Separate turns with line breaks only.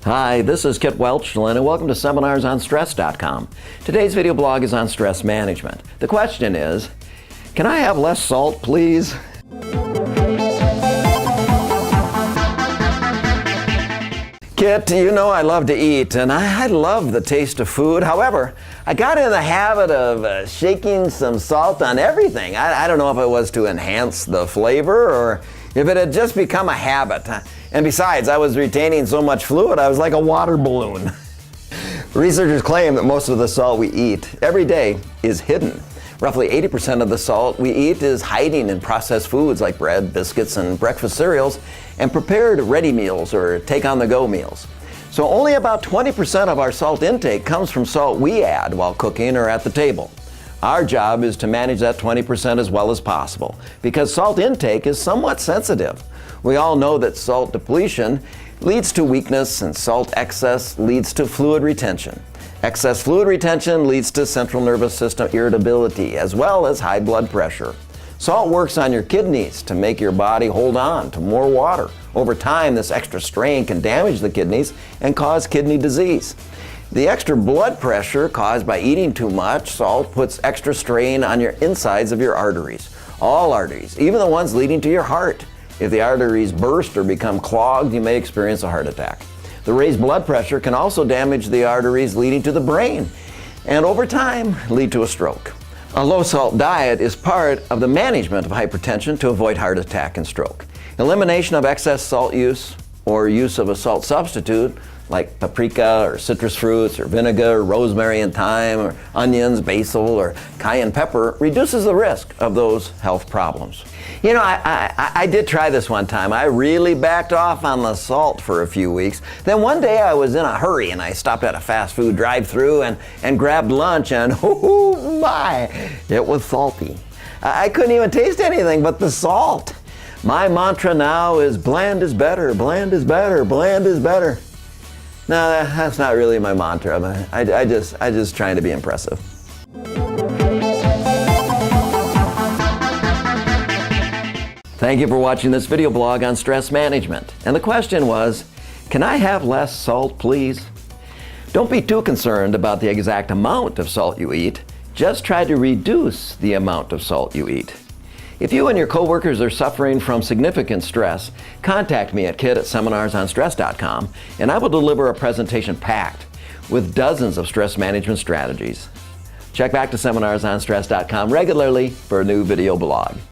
Hi, this is Kit Welchlin and welcome to SeminarsOnStress.com. Today's video blog is on stress management. The question is, can I have less salt, please? Kit, you know I love to eat and I love the taste of food. However, I got in the habit of shaking some salt on everything. I don't know if it was to enhance the flavor or if it had just become a habit. And besides, I was retaining so much fluid, I was like a water balloon. Researchers claim that most of the salt we eat every day is hidden. Roughly 80% of the salt we eat is hiding in processed foods like bread, biscuits, and breakfast cereals, and prepared ready meals or take-on-the-go meals. So only about 20% of our salt intake comes from salt we add while cooking or at the table. Our job is to manage that 20% as well as possible, because salt intake is somewhat sensitive. We all know that salt depletion leads to weakness and salt excess leads to fluid retention. Excess fluid retention leads to central nervous system irritability as well as high blood pressure. Salt works on your kidneys to make your body hold on to more water. Over time, this extra strain can damage the kidneys and cause kidney disease. The extra blood pressure caused by eating too much salt puts extra strain on your insides of your arteries. All arteries, even the ones leading to your heart. If the arteries burst or become clogged, you may experience a heart attack. The raised blood pressure can also damage the arteries leading to the brain, and over time, lead to a stroke. A low-salt diet is part of the management of hypertension to avoid heart attack and stroke. Elimination of excess salt use or use of a salt substitute like paprika or citrus fruits or vinegar, or rosemary and thyme, or onions, basil, or cayenne pepper reduces the risk of those health problems. You know, I did try this one time. I really backed off on the salt for a few weeks. Then one day I was in a hurry and I stopped at a fast food drive-thru and grabbed lunch and oh my, it was salty. I couldn't even taste anything but the salt. My mantra now is bland is better, bland is better, bland is better. No, that's not really my mantra. I just trying to be impressive. Thank you for watching this video blog on stress management. And the question was, can I have less salt, please? Don't be too concerned about the exact amount of salt you eat. Just try to reduce the amount of salt you eat. If you and your coworkers are suffering from significant stress, contact me at kit@SeminarsOnStress.com and I will deliver a presentation packed with dozens of stress management strategies. Check back to SeminarsOnStress.com regularly for a new video blog.